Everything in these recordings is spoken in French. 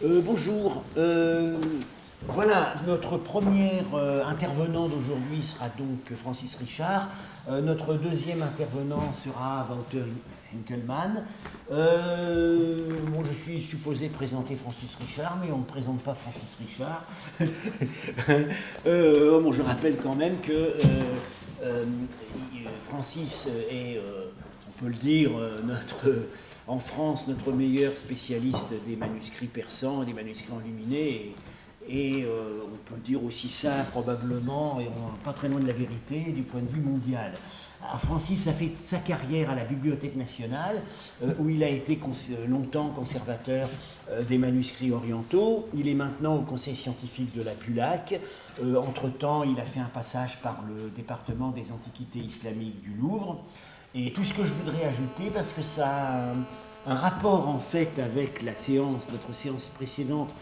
Bonjour. Voilà, notre première intervenant d'aujourd'hui sera donc Francis Richard. Notre deuxième intervenant sera Wouter Henkelmann. Je suis supposé présenter Francis Richard, mais on ne présente pas Francis Richard. Je rappelle quand même que Francis est, on peut le dire, en France, notre meilleur spécialiste des manuscrits persans, des manuscrits enluminés, et on peut dire aussi ça probablement, et on n'est pas très loin de la vérité, du point de vue mondial. Alors Francis a fait sa carrière à la Bibliothèque nationale, où il a été longtemps conservateur des manuscrits orientaux. Il est maintenant au Conseil scientifique de la PULAC. Entre-temps, il a fait un passage par le département des antiquités islamiques du Louvre. Et tout ce que je voudrais ajouter, parce que ça a un rapport en fait avec la séance, notre séance précédente,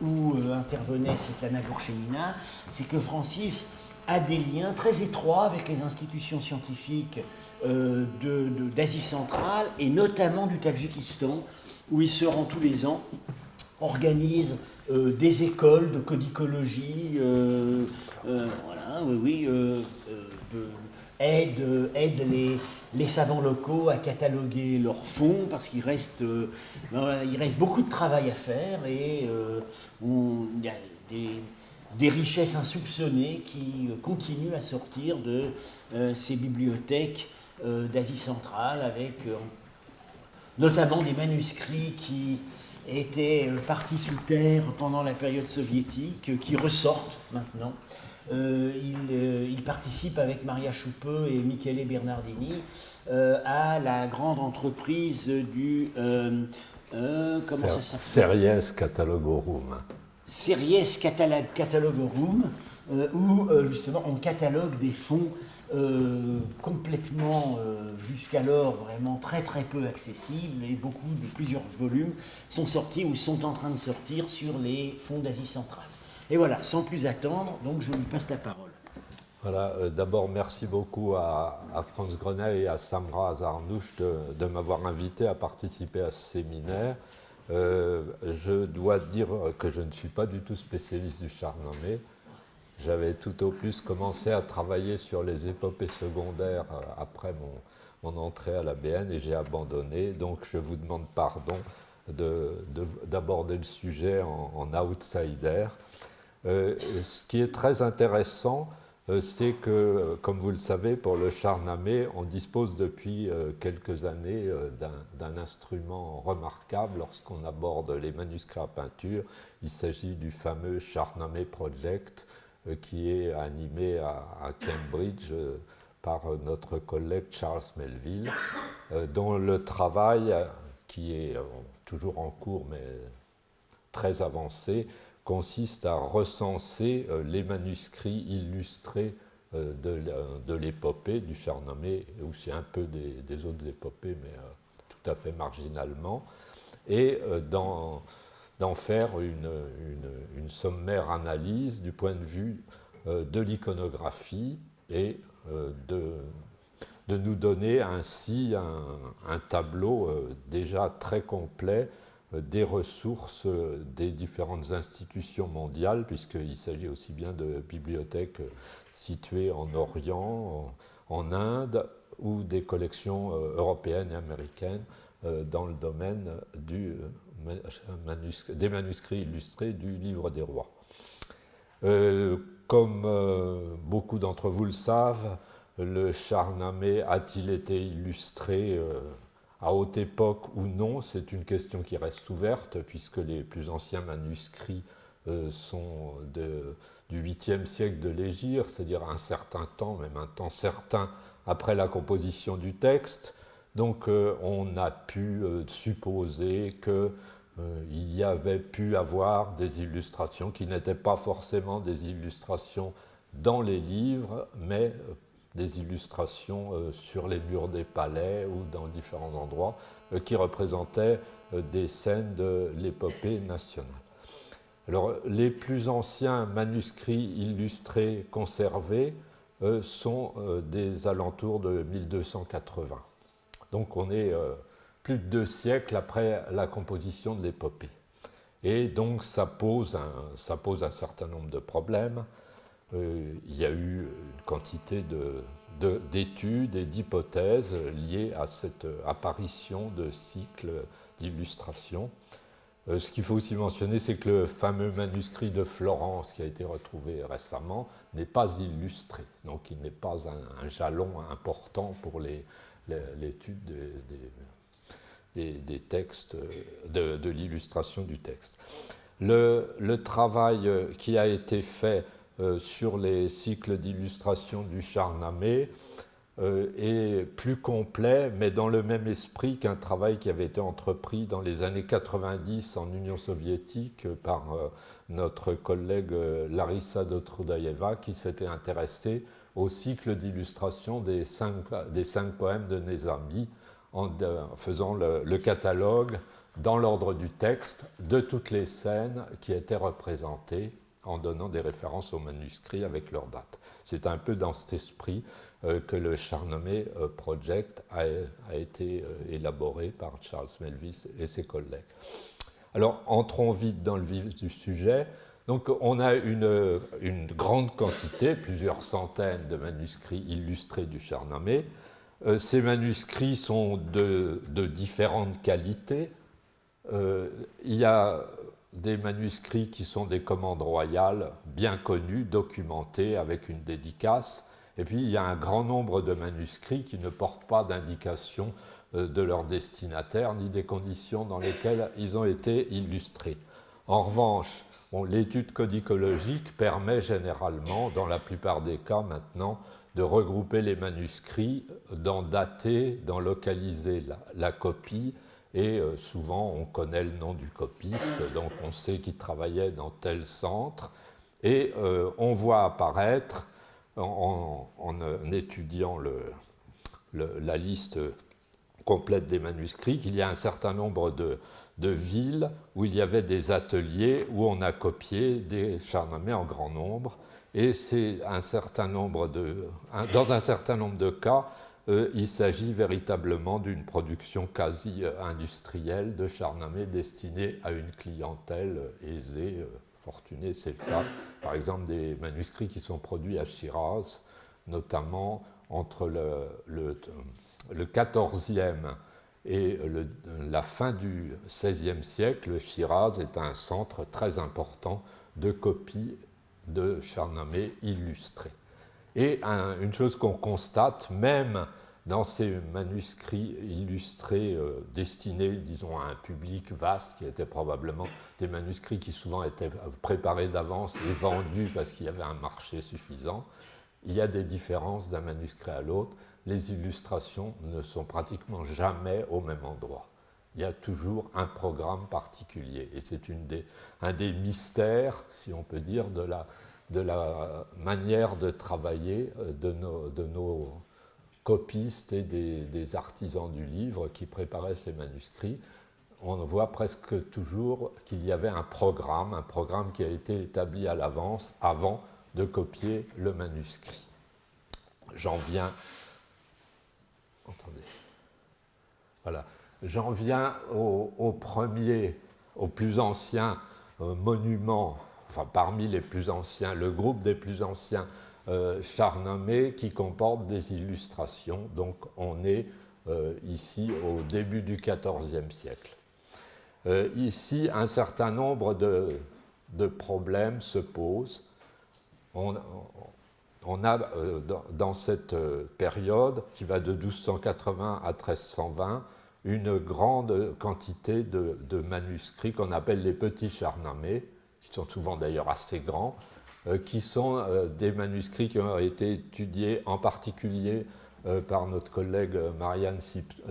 où intervenait Svetlana Gourchenina, c'est que Francis a des liens très étroits avec les institutions scientifiques d'Asie centrale et notamment du Tadjikistan, où il se rend tous les ans, organise des écoles de codicologie, voilà, oui, aide les savants locaux à cataloguer leurs fonds parce qu'il reste beaucoup de travail à faire et il y a des richesses insoupçonnées qui continuent à sortir de ces bibliothèques d'Asie centrale avec notamment des manuscrits qui étaient partis sous terre pendant la période soviétique, qui ressortent maintenant. Il participe avec Maria Schuppe et Michele Bernardini à la grande entreprise du... comment ça s'appelle? Series Catalogorum. Series Catalogorum, où justement on catalogue des fonds complètement jusqu'alors vraiment très très peu accessibles, et plusieurs volumes sont sortis ou sont en train de sortir sur les fonds d'Asie centrale. Et voilà, sans plus attendre, donc je lui passe la parole. Voilà, d'abord merci beaucoup à Franz Grenet et à Samra Azarnouch de m'avoir invité à participer à ce séminaire. Je dois dire que je ne suis pas du tout spécialiste du Shahnameh. J'avais tout au plus commencé à travailler sur les épopées secondaires après mon entrée à l'ABN et j'ai abandonné. Donc je vous demande pardon d'aborder le sujet en outsider. Ce qui est très intéressant, c'est que, comme vous le savez, pour le Shahnameh, on dispose depuis quelques années d'un instrument remarquable lorsqu'on aborde les manuscrits à peinture. Il s'agit du fameux Shahnameh Project, qui est animé à Cambridge par notre collègue Charles Melville, dont le travail, qui est toujours en cours mais très avancé, consiste à recenser les manuscrits illustrés de l'épopée du Shahnameh, ou c'est un peu des autres épopées, mais tout à fait marginalement, et d'en faire une sommaire analyse du point de vue de l'iconographie et de nous donner ainsi un tableau déjà très complet des ressources des différentes institutions mondiales, puisqu'il s'agit aussi bien de bibliothèques situées en Orient, en Inde, ou des collections européennes et américaines dans le domaine des manuscrits illustrés du Livre des Rois. Comme beaucoup d'entre vous le savent, le Shahnameh a-t-il été illustré à haute époque ou non? C'est une question qui reste ouverte, puisque les plus anciens manuscrits sont du 8e siècle de l'Hégire, c'est-à-dire un certain temps, même un temps certain après la composition du texte. Donc on a pu supposer qu'il y avait pu avoir des illustrations qui n'étaient pas forcément des illustrations dans les livres, mais des illustrations sur les murs des palais ou dans différents endroits qui représentaient des scènes de l'épopée nationale. Alors, les plus anciens manuscrits illustrés conservés sont des alentours de 1280. Donc on est plus de 2 siècles après la composition de l'épopée. Et donc ça pose un certain nombre de problèmes. Il y a eu une quantité d'études et d'hypothèses liées à cette apparition de cycles d'illustration. Ce qu'il faut aussi mentionner, c'est que le fameux manuscrit de Florence qui a été retrouvé récemment n'est pas illustré, donc il n'est pas un jalon important pour l'étude des textes, de l'illustration du texte. Le travail qui a été fait sur les cycles d'illustration du Shahnameh est plus complet, mais dans le même esprit qu'un travail qui avait été entrepris dans les années 90 en Union soviétique par notre collègue Larissa Dotrudaeva, qui s'était intéressée au cycle d'illustration des cinq poèmes de Nezami, en faisant le catalogue dans l'ordre du texte de toutes les scènes qui étaient représentées, en donnant des références aux manuscrits avec leurs dates. C'est un peu dans cet esprit que le Shahnameh Project a été élaboré par Charles Melvis et ses collègues. Alors, entrons vite dans le vif du sujet. Donc, on a une grande quantité, plusieurs centaines de manuscrits illustrés du Shahnameh. Ces manuscrits sont de différentes qualités. Il y a des manuscrits qui sont des commandes royales bien connues, documentées avec une dédicace. Et puis il y a un grand nombre de manuscrits qui ne portent pas d'indication de leur destinataire ni des conditions dans lesquelles ils ont été illustrés. En revanche, l'étude codicologique permet généralement, dans la plupart des cas maintenant, de regrouper les manuscrits, d'en dater, d'en localiser la copie, et souvent on connaît le nom du copiste, donc on sait qu'il travaillait dans tel centre, et on voit apparaître, en étudiant la liste complète des manuscrits, qu'il y a un certain nombre de villes où il y avait des ateliers où on a copié des Shahnameh en grand nombre, et c'est dans un certain nombre de cas, il s'agit véritablement d'une production quasi industrielle de Shahnameh destinée à une clientèle aisée, fortunée. C'est le cas, par exemple, des manuscrits qui sont produits à Shiraz, notamment entre le 14e et la fin du XVIe siècle. Shiraz est un centre très important de copies de Shahnameh illustrés. Et une chose qu'on constate, même dans ces manuscrits illustrés destinés, disons, à un public vaste, qui étaient probablement des manuscrits qui souvent étaient préparés d'avance et vendus parce qu'il y avait un marché suffisant, il y a des différences d'un manuscrit à l'autre. Les illustrations ne sont pratiquement jamais au même endroit. Il y a toujours un programme particulier. Et c'est un des mystères, si on peut dire, de la manière de travailler de nos copistes et des artisans du livre qui préparaient ces manuscrits. On voit presque toujours qu'il y avait un programme qui a été établi à l'avance avant de copier le manuscrit. J'en viens au plus ancien monument, enfin parmi les plus anciens, le groupe des plus anciens Shahnameh qui comporte des illustrations. Donc on est ici au début du XIVe siècle. Ici, un certain nombre de problèmes se posent. On a dans cette période, qui va de 1280 à 1320, une grande quantité de manuscrits qu'on appelle les petits Shahnameh, qui sont souvent d'ailleurs assez grands, qui sont des manuscrits qui ont été étudiés en particulier par notre collègue Marianne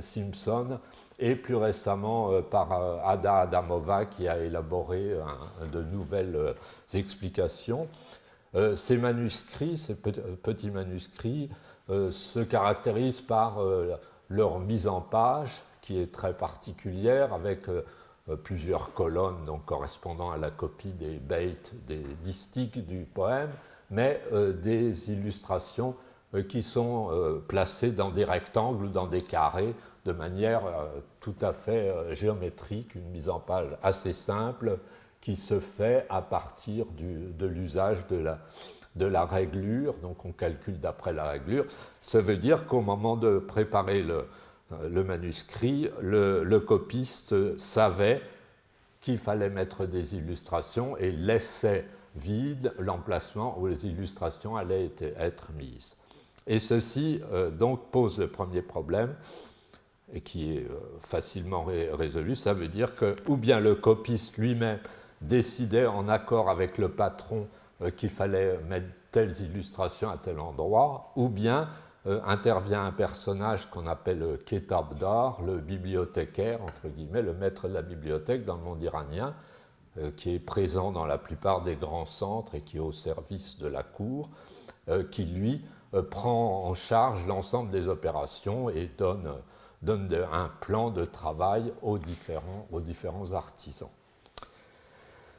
Simpson et plus récemment par Ada Adamova qui a élaboré de nouvelles explications. Ces manuscrits, ces petits manuscrits, se caractérisent par leur mise en page qui est très particulière avec plusieurs colonnes donc, correspondant à la copie des beits, des distiques du poème, mais des illustrations qui sont placées dans des rectangles ou dans des carrés de manière tout à fait géométrique, une mise en page assez simple qui se fait à partir de l'usage de la réglure. Donc on calcule d'après la réglure. Ça veut dire qu'au moment de préparer le manuscrit, le copiste savait qu'il fallait mettre des illustrations et laissait vide l'emplacement où les illustrations allaient être mises. Et ceci donc pose le premier problème, et qui est facilement résolu. Ça veut dire que ou bien le copiste lui-même décidait en accord avec le patron qu'il fallait mettre telles illustrations à tel endroit, ou bien intervient un personnage qu'on appelle Ketabdar, le bibliothécaire, entre guillemets, le maître de la bibliothèque dans le monde iranien, qui est présent dans la plupart des grands centres et qui est au service de la cour, qui lui prend en charge l'ensemble des opérations et donne un plan de travail aux différents artisans.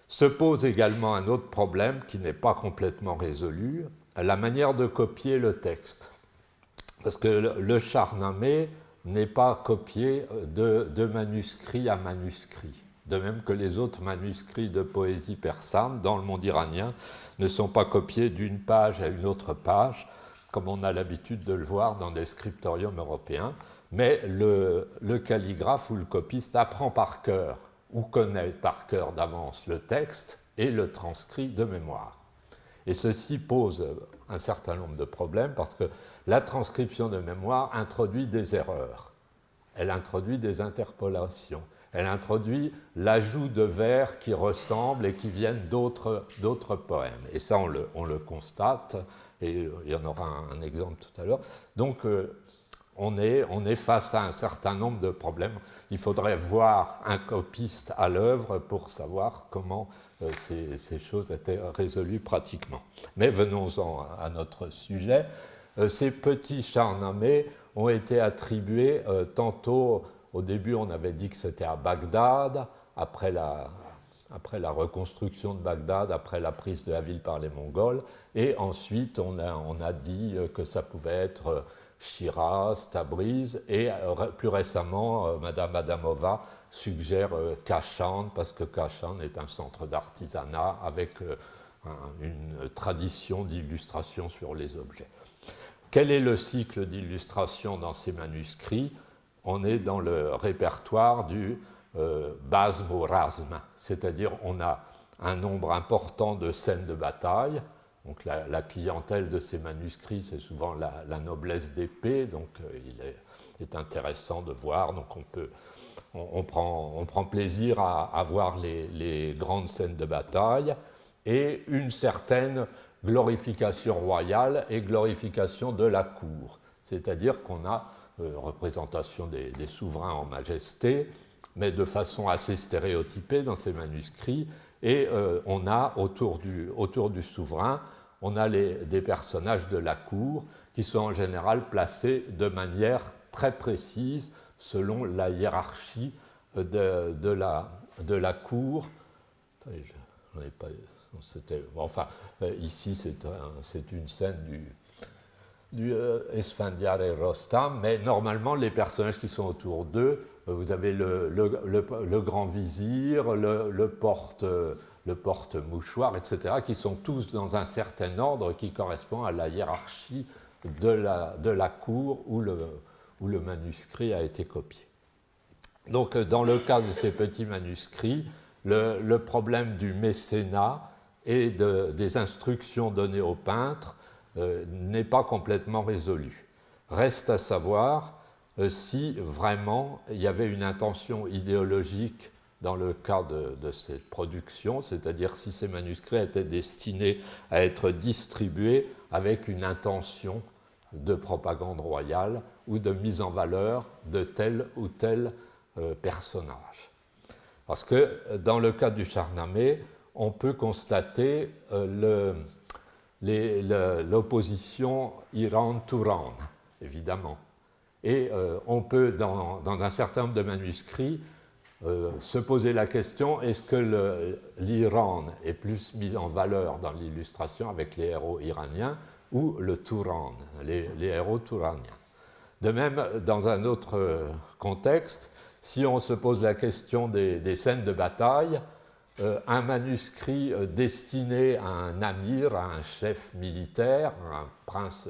Se pose également un autre problème qui n'est pas complètement résolu, la manière de copier le texte. Parce que le Shahnameh n'est pas copié de manuscrit à manuscrit, de même que les autres manuscrits de poésie persane dans le monde iranien ne sont pas copiés d'une page à une autre page, comme on a l'habitude de le voir dans des scriptoriums européens, mais le calligraphe ou le copiste apprend par cœur ou connaît par cœur d'avance le texte et le transcrit de mémoire. Et ceci pose un certain nombre de problèmes parce que la transcription de mémoire introduit des erreurs, elle introduit des interpolations, elle introduit l'ajout de vers qui ressemblent et qui viennent d'autres poèmes. Et ça, on le constate, et il y en aura un exemple tout à l'heure. Donc, on est face à un certain nombre de problèmes. Il faudrait voir un copiste à l'œuvre pour savoir comment ces choses étaient résolues pratiquement. Mais venons-en à notre sujet. Ces petits Shahnameh ont été attribués tantôt, au début on avait dit que c'était à Bagdad, après la reconstruction de Bagdad, après la prise de la ville par les Mongols, et ensuite on a dit que ça pouvait être Shiraz, Tabriz, et plus récemment, Madame Adamova suggère Kashan, parce que Kashan est un centre d'artisanat avec une tradition d'illustration sur les objets. Quel est le cycle d'illustration dans ces manuscrits? On est dans le répertoire du Bazm ou Razm, c'est-à-dire on a un nombre important de scènes de bataille. Donc la clientèle de ces manuscrits, c'est souvent la noblesse d'épée, donc il est intéressant de voir. Donc on prend plaisir à voir les grandes scènes de bataille et une certaine glorification royale et glorification de la cour. C'est-à-dire qu'on a représentation des souverains en majesté, mais de façon assez stéréotypée dans ces manuscrits. Et on a autour du souverain, on a des personnages de la cour qui sont en général placés de manière très précise selon la hiérarchie de la cour. Attendez, j'en ai pas, ici c'est une scène du Esfandiar et Rostam, mais normalement les personnages qui sont autour d'eux, vous avez le grand vizir, le porte-mouchoir, etc., qui sont tous dans un certain ordre qui correspond à la hiérarchie de la cour où le manuscrit a été copié. Donc, dans le cas de ces petits manuscrits, le problème du mécénat et des instructions données aux peintres n'est pas complètement résolu. Reste à savoir si vraiment il y avait une intention idéologique dans le cas de cette production, c'est-à-dire si ces manuscrits étaient destinés à être distribués avec une intention de propagande royale ou de mise en valeur de tel ou tel personnage. Parce que dans le cas du Shahnameh, on peut constater l'opposition Iran-Touran, évidemment. Et on peut, dans un certain nombre de manuscrits, se poser la question, est-ce que l'Iran est plus mis en valeur dans l'illustration avec les héros iraniens ou le Touran, les héros touraniens? De même, dans un autre contexte, si on se pose la question des scènes de bataille, un manuscrit destiné à un amir, à un chef militaire, un prince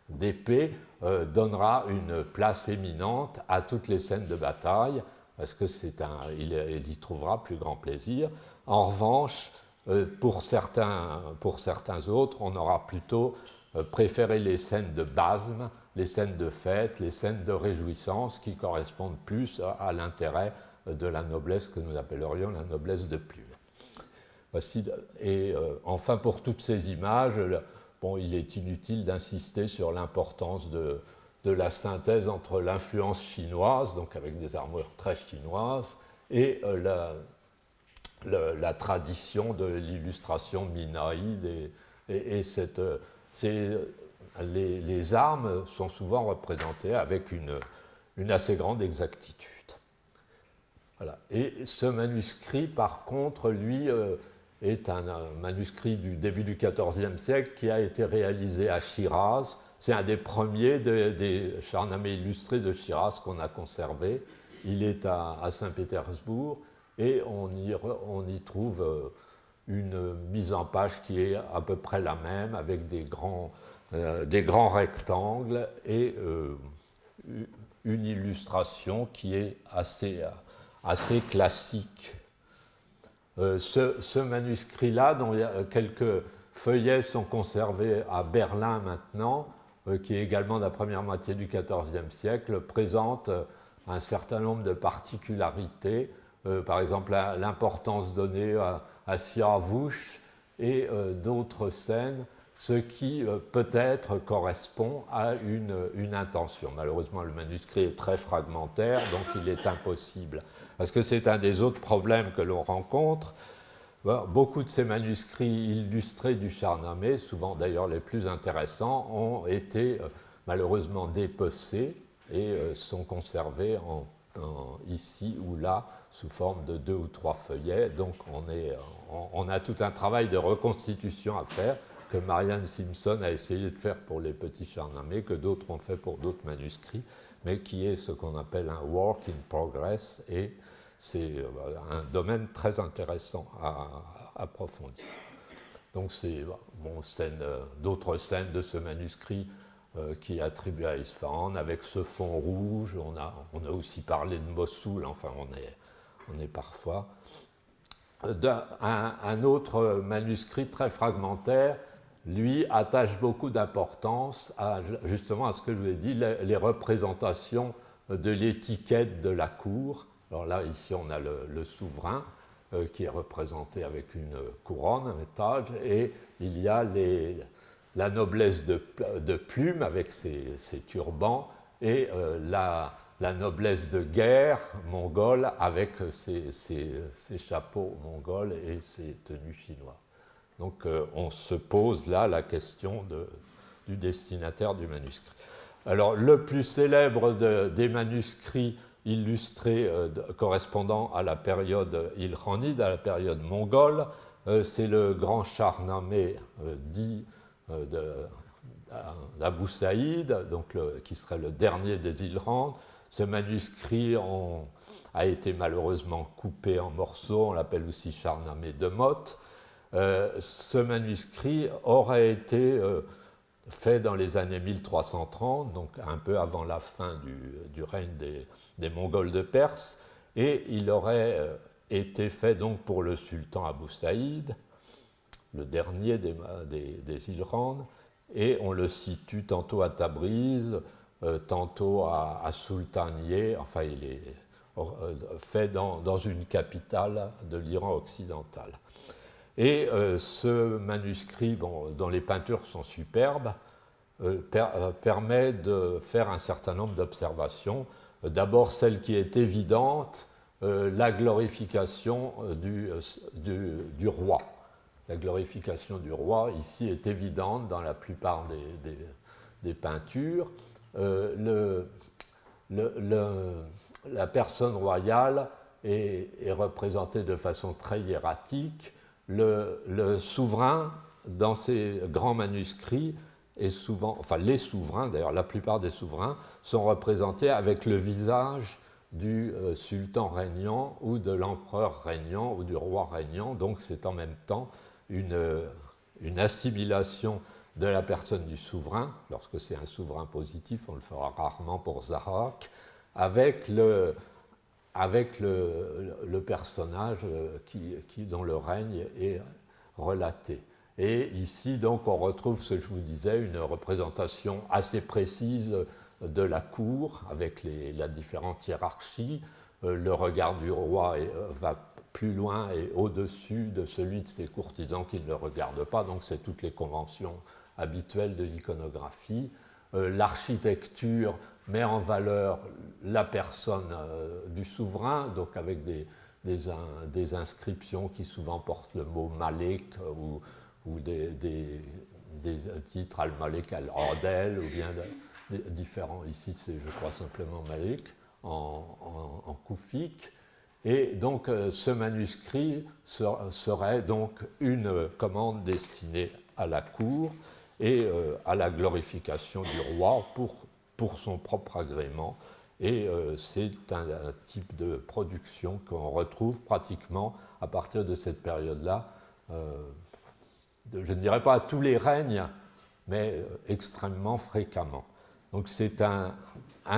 d'épée, donnera une place éminente à toutes les scènes de bataille, parce qu'il y trouvera plus grand plaisir. En revanche, pour certains autres, on aura plutôt préféré les scènes de basme, les scènes de fête, les scènes de réjouissance qui correspondent plus à l'intérêt de la noblesse que nous appellerions la noblesse de plume. Voici, et enfin, pour toutes ces images, il est inutile d'insister sur l'importance de la synthèse entre l'influence chinoise, donc avec des armures très chinoises, et la tradition de l'illustration minoïde. Les armes sont souvent représentées avec une assez grande exactitude. Voilà. Et ce manuscrit, par contre, lui, est un manuscrit du début du XIVe siècle qui a été réalisé à Shiraz. C'est un des premiers des Shahnameh illustrés de Shiraz qu'on a conservé. Il est à Saint-Pétersbourg et on y trouve une mise en page qui est à peu près la même, avec des grands rectangles et une illustration qui est assez classique. Ce manuscrit-là, dont quelques feuillets sont conservés à Berlin maintenant, qui est également de la première moitié du XIVe siècle, présente un certain nombre de particularités. Par exemple, l'importance donnée à Siavush et d'autres scènes, ce qui peut-être correspond à une intention. Malheureusement, le manuscrit est très fragmentaire, donc il est impossible. Parce que c'est un des autres problèmes que l'on rencontre. Beaucoup de ces manuscrits illustrés du Shahnameh, souvent d'ailleurs les plus intéressants, ont été malheureusement dépecés et sont conservés ici ou là sous forme de 2 ou 3 feuillets. Donc on a tout un travail de reconstitution à faire que Marianne Simpson a essayé de faire pour les petits Shahnameh, que d'autres ont fait pour d'autres manuscrits, mais qui est ce qu'on appelle un work in progress, et c'est un domaine très intéressant à approfondir. Donc c'est d'autres scènes de ce manuscrit qui est attribué à Isfahan, avec ce fond rouge. On a aussi parlé de Mossoul, enfin on est parfois. Un autre manuscrit très fragmentaire, lui, attache beaucoup d'importance justement à ce que je vous ai dit, les représentations de l'étiquette de la cour. Alors là, ici, on a le souverain qui est représenté avec une couronne, un étage, et il y a la noblesse de plume avec ses turbans, et la noblesse de guerre mongole avec ses chapeaux mongols et ses tenues chinoises. Donc on se pose là la question du destinataire du manuscrit. Alors le plus célèbre des manuscrits illustrés correspondant à la période ilkhanide, à la période mongole, c'est le grand Shahnameh dit d'Abou Saïd, donc qui serait le dernier des Ilkhandes. Ce manuscrit a été malheureusement coupé en morceaux, on l'appelle aussi Shahnameh de Mot. Ce manuscrit aurait été fait dans les années 1330, donc un peu avant la fin du règne des Mongols de Perse, et il aurait été fait donc pour le sultan Abou Saïd, le dernier des Ilkhandes, et on le situe tantôt à Tabriz, tantôt à Sultaniye, enfin il est fait dans une capitale de l'Iran occidental. Et ce manuscrit, dont les peintures sont superbes, permet de faire un certain nombre d'observations. D'abord, celle qui est évidente, la glorification du roi. La glorification du roi, ici, est évidente dans la plupart des peintures. La personne royale est représentée de façon très hiératique. Le souverain, dans ses grands manuscrits, est souvent, enfin les souverains, d'ailleurs la plupart des souverains, sont représentés avec le visage du sultan régnant ou de l'empereur régnant ou du roi régnant. Donc c'est en même temps une assimilation de la personne du souverain, lorsque c'est un souverain positif, on le fera rarement pour Zahak, avec le personnage dont le règne est relaté. Et ici, donc, on retrouve ce que je vous disais, une représentation assez précise de la cour, avec la différente hiérarchie. Le regard du roi va plus loin et au-dessus de celui de ses courtisans qui ne le regardent pas, donc c'est toutes les conventions habituelles de l'iconographie. L'architecture met en valeur la personne du souverain, donc avec des inscriptions qui souvent portent le mot Malik ou des titres al-Malik al-Adel, ou bien différents. Ici, c'est, je crois, simplement Malik en koufik. Et donc, ce manuscrit serait donc une commande destinée à la cour et à la glorification du roi pour son propre agrément. Et c'est un type de production qu'on retrouve pratiquement à partir de cette période-là. Je ne dirais pas à tous les règnes, mais extrêmement fréquemment. Donc c'est un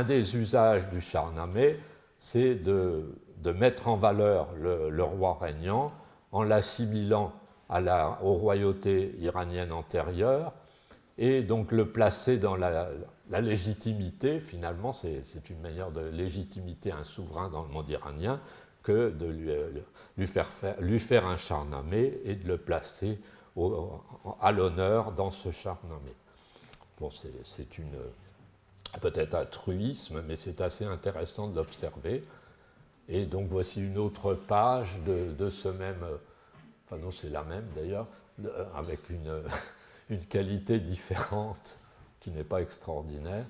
des usages du Shahnameh, c'est de mettre en valeur le roi régnant en l'assimilant aux royautés iraniennes antérieures et donc le placer dans la légitimité. Finalement, c'est une manière de légitimité un souverain dans le monde iranien que de lui faire un Shahnameh et de le placer à l'honneur dans ce Shahnameh. Bon, c'est peut-être un truisme, mais c'est assez intéressant de l'observer. Et donc voici une autre page de ce même, enfin non, c'est la même d'ailleurs, avec une qualité différente qui n'est pas extraordinaire.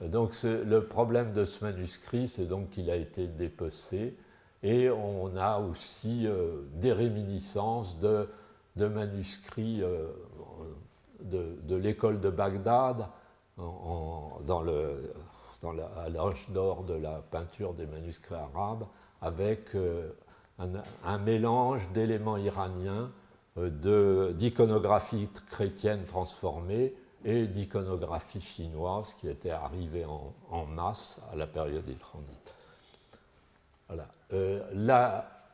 Donc le problème de ce manuscrit, c'est donc qu'il a été dépecé, et on a aussi des réminiscences de manuscrits de l'école de Bagdad à l'âge d'or de la peinture des manuscrits arabes, avec un mélange d'éléments iraniens, d'iconographie chrétienne transformée et d'iconographie chinoise qui était arrivée en masse à la période iranite. Voilà.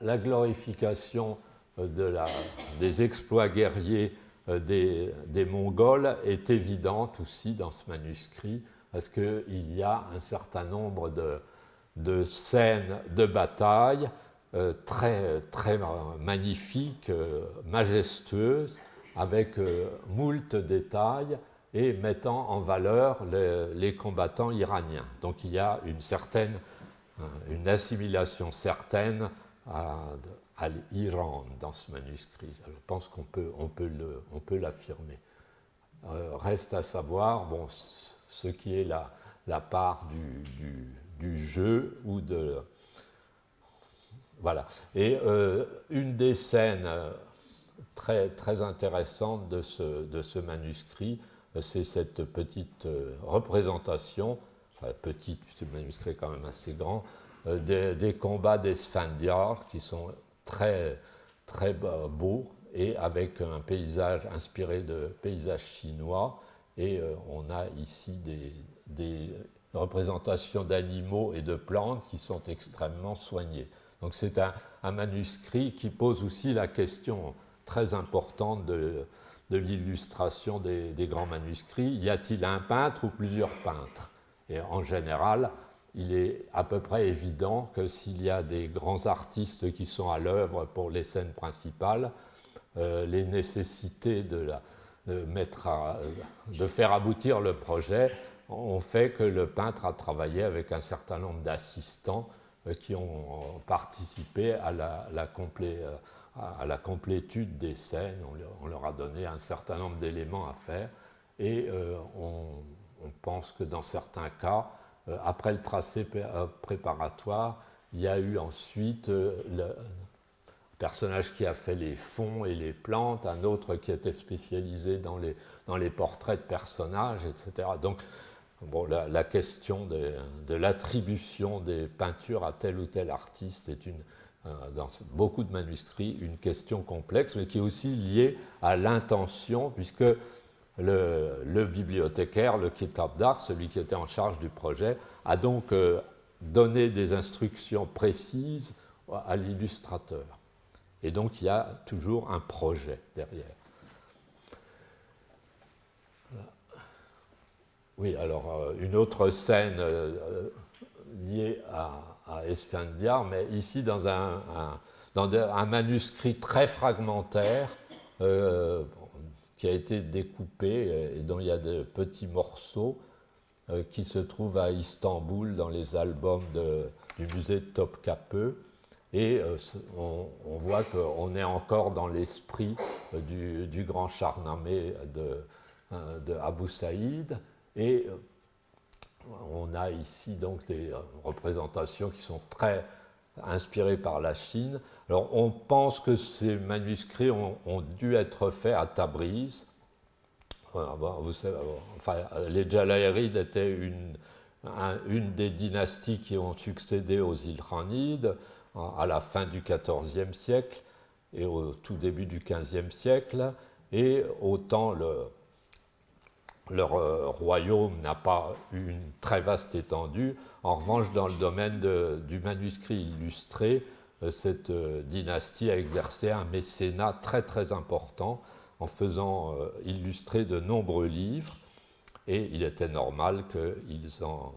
La glorification des exploits guerriers des Mongols est évidente aussi dans ce manuscrit, parce qu'il y a un certain nombre de scènes de bataille très, très magnifiques, majestueuses, avec moult détails et mettant en valeur les combattants iraniens. Donc il y a une assimilation certaine à l'Iran dans ce manuscrit. Je pense qu'on peut l'affirmer. Reste à savoir ce qui est la part du jeu ou de... Voilà. Et une des scènes très, très intéressantes de ce manuscrit, c'est cette petite représentation, enfin petite, ce manuscrit est quand même assez grand, des combats d'Esfandiar qui sont très, très beaux et avec un paysage inspiré de paysages chinois. Et on a ici des représentations d'animaux et de plantes qui sont extrêmement soignées. Donc c'est un manuscrit qui pose aussi la question très importante de l'illustration des grands manuscrits. Y a-t-il un peintre ou plusieurs peintres? Et en général, il est à peu près évident que s'il y a des grands artistes qui sont à l'œuvre pour les scènes principales, les nécessités de faire aboutir le projet ont fait que le peintre a travaillé avec un certain nombre d'assistants qui ont participé à la complétude des scènes. On leur a donné un certain nombre d'éléments à faire, et on pense que dans certains cas, après le tracé préparatoire, il y a eu ensuite personnage qui a fait les fonds et les plantes, un autre qui était spécialisé dans les portraits de personnages, etc. Donc, bon, la question de l'attribution des peintures à tel ou tel artiste est dans beaucoup de manuscrits une question complexe, mais qui est aussi liée à l'intention, puisque le bibliothécaire, le kitabdar, celui qui était en charge du projet, a donc donné des instructions précises à l'illustrateur. Et donc il y a toujours un projet derrière. Oui, alors une autre scène liée à Esfandiar, mais ici dans un manuscrit très fragmentaire qui a été découpé et dont il y a de petits morceaux qui se trouvent à Istanbul dans les albums du musée de Topkapı. Et on voit qu'on est encore dans l'esprit du grand Shahnameh de Abou Saïd. Et on a ici donc des représentations qui sont très inspirées par la Chine. Alors on pense que ces manuscrits ont dû être faits à Tabriz. Vous savez, enfin, les Jalayirides étaient une des dynasties qui ont succédé aux Ilkhanides à la fin du XIVe siècle et au tout début du XVe siècle. Et autant leur royaume n'a pas une très vaste étendue. En revanche, dans le domaine du manuscrit illustré, cette dynastie a exercé un mécénat très très important en faisant illustrer de nombreux livres, et il était normal qu'ils en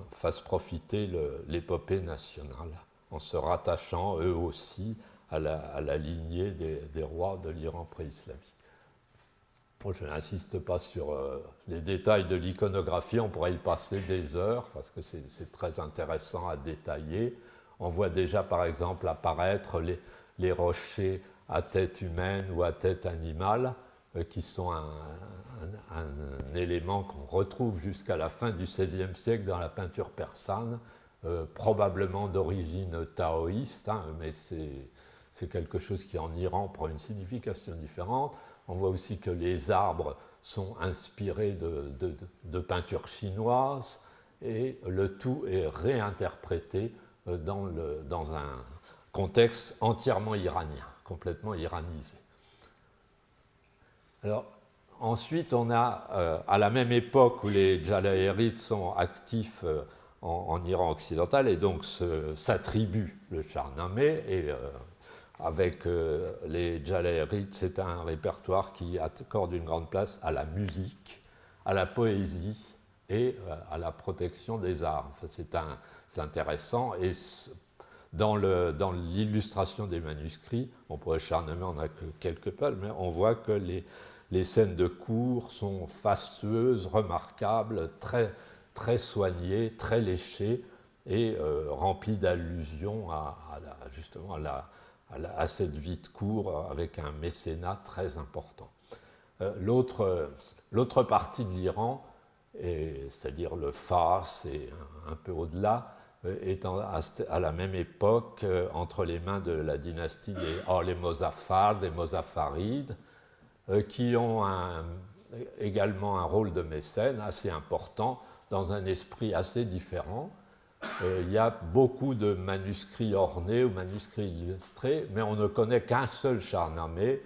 fassent profiter l'épopée nationale, en se rattachant eux aussi à la lignée des rois de l'Iran pré-islamique. Je n'insiste pas sur les détails de l'iconographie, on pourrait y passer des heures, parce que c'est très intéressant à détailler. On voit déjà par exemple apparaître les rochers à tête humaine ou à tête animale, qui sont un élément qu'on retrouve jusqu'à la fin du XVIe siècle dans la peinture persane, probablement d'origine taoïste, hein, mais c'est quelque chose qui en Iran prend une signification différente. On voit aussi que les arbres sont inspirés de peintures chinoises, et le tout est réinterprété dans un contexte entièrement iranien, complètement iranisé. Alors, ensuite, on a, à la même époque où les Jalayirides sont actifs en Iran occidental, et donc s'attribuent le Shahnameh, et avec les Jalayirides, c'est un répertoire qui accorde une grande place à la musique, à la poésie et à la protection des arts. Enfin, c'est intéressant, et dans l'illustration des manuscrits, on pourrait Shahnameh, on n'a que quelques pages, mais on voit que les scènes de cour sont fastueuses, remarquables, très, très soignées, très léchées, et remplies d'allusions justement à cette vie de cour avec un mécénat très important. L'autre partie de l'Iran, c'est-à-dire le Fars et un peu au-delà, est à la même époque entre les mains de la dynastie des Mozaffar, des Mozaffarides, qui ont également un rôle de mécène assez important dans un esprit assez différent. Il y a beaucoup de manuscrits ornés ou manuscrits illustrés, mais on ne connaît qu'un seul Shahnameh,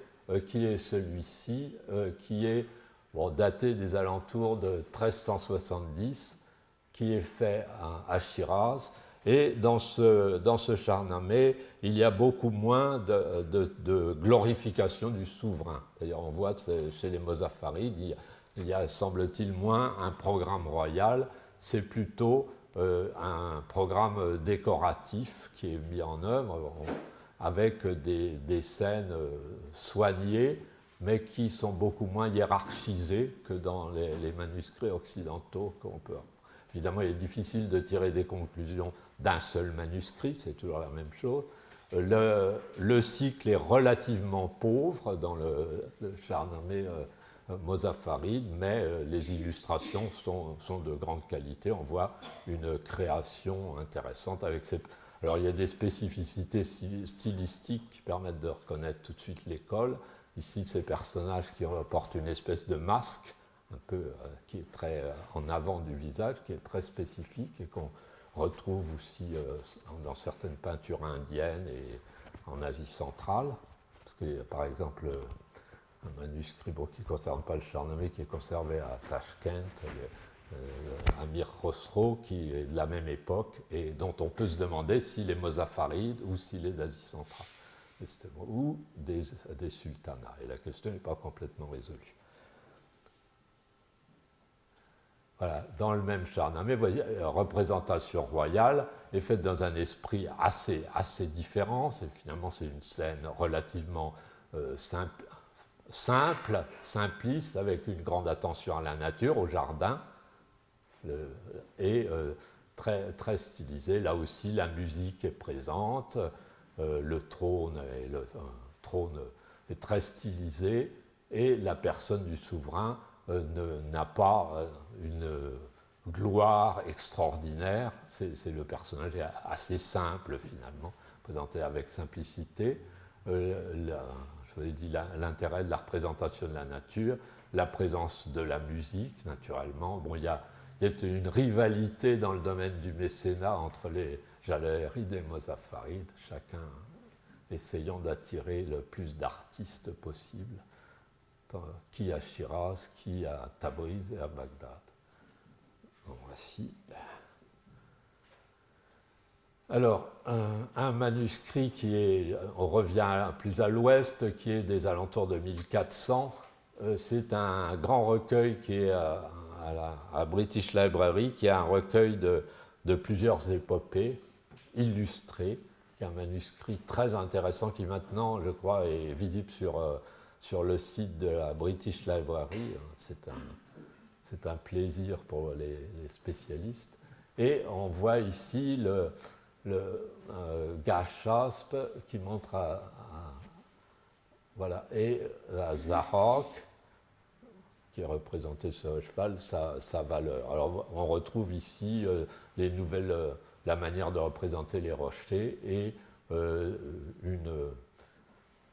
qui est celui-ci, qui est daté des alentours de 1370, qui est fait à Shiraz. Et dans ce Shahnameh, il y a beaucoup moins de glorification du souverain. D'ailleurs, on voit chez les Mozaffarides, il y a, semble-t-il, moins un programme royal, c'est plutôt un programme décoratif qui est mis en œuvre avec des scènes soignées, mais qui sont beaucoup moins hiérarchisées que dans les manuscrits occidentaux qu'on peut avoir. Évidemment, il est difficile de tirer des conclusions d'un seul manuscrit, c'est toujours la même chose. Le cycle est relativement pauvre dans le Shahnameh Mozaffaride, mais les illustrations sont de grande qualité. On voit une création intéressante avec Alors il y a des spécificités stylistiques qui permettent de reconnaître tout de suite l'école. Ici, ces personnages qui portent une espèce de masque, un peu qui est très en avant du visage, qui est très spécifique et qu'on retrouve aussi dans certaines peintures indiennes et en Asie centrale. Parce qu'il y a par exemple un manuscrit qui ne concerne pas le Shahnameh, qui est conservé à Tashkent, Amir Khosrow, qui est de la même époque et dont on peut se demander s'il est mozafaride ou s'il est d'Asie centrale, ou des sultanats. Et la question n'est pas complètement résolue. Voilà, dans le même Shahnameh, vous voyez, la représentation royale est faite dans un esprit assez différent. Finalement, c'est une scène relativement simple, simpliste, avec une grande attention à la nature, au jardin, et très, très stylisée. Là aussi, la musique est présente, le trône est très stylisé, et la personne du souverain n'a pas une gloire extraordinaire. C'est le personnage assez simple, finalement, présenté avec simplicité. Je vous ai dit l'intérêt de la représentation de la nature, la présence de la musique, naturellement. Bon, il y a une rivalité dans le domaine du mécénat entre les Jalalirides et Mozaffarides, chacun essayant d'attirer le plus d'artistes possible, qui à Shiraz, qui à Tabriz et à Bagdad. Bon, voici. Alors, un manuscrit on revient plus à l'ouest, qui est des alentours de 1400. C'est un grand recueil qui est à British Library, qui est un recueil de plusieurs épopées illustrées, qui est un manuscrit très intéressant qui maintenant, je crois, est visible sur le site de la British Library. C'est un plaisir pour les spécialistes. Et on voit ici le Gashasp qui montre voilà, et à Zahok, qui est représenté sur le cheval, sa valeur. Alors on retrouve ici les nouvelles, la manière de représenter les rochers et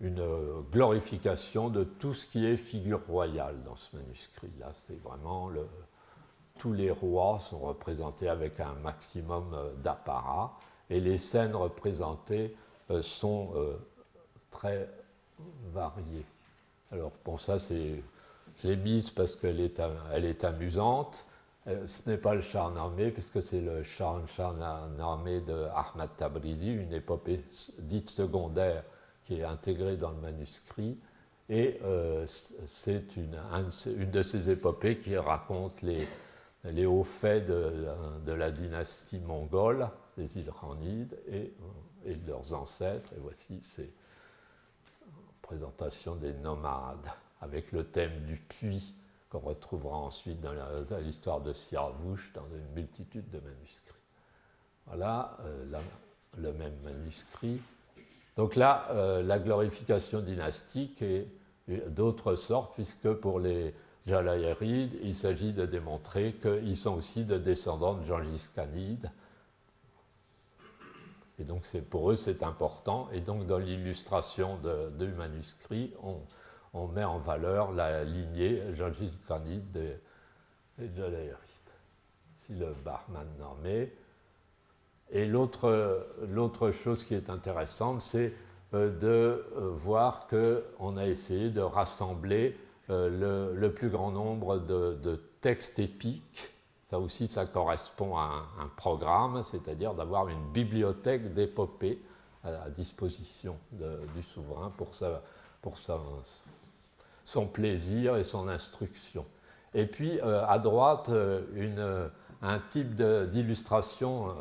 une glorification de tout ce qui est figure royale dans ce manuscrit. Là, c'est vraiment tous les rois sont représentés avec un maximum d'apparat et les scènes représentées sont très variées. Alors, bon, ça, je l'ai mise parce qu'elle est amusante. Ce n'est pas le Shahnameh, puisque c'est le Shahnameh de Ahmad Tabrizi, une épopée dite secondaire qui est intégrée dans le manuscrit. Et c'est une de ces épopées qui raconte les hauts faits de la dynastie mongole, des Ilkhanides et de leurs ancêtres. Et voici ces présentations des nomades, avec le thème du puits, qu'on retrouvera ensuite dans l'histoire de Siravouche, dans une multitude de manuscrits. Voilà le même manuscrit. Donc là, la glorification dynastique est d'autres sortes, puisque pour les Jalalirides, il s'agit de démontrer qu'ils sont aussi de descendants de Gengis Khanid. Et donc pour eux, c'est important. Et donc dans l'illustration du manuscrit, on met en valeur la lignée Gengis Khanid des Jalalirides. Ici le Bahman normé. Et l'autre chose qui est intéressante, c'est de voir qu'on a essayé de rassembler le plus grand nombre de textes épiques. Ça aussi, ça correspond à un programme, c'est-à-dire d'avoir une bibliothèque d'épopées à disposition du souverain pour son plaisir et son instruction. Et puis, à droite, un type d'illustration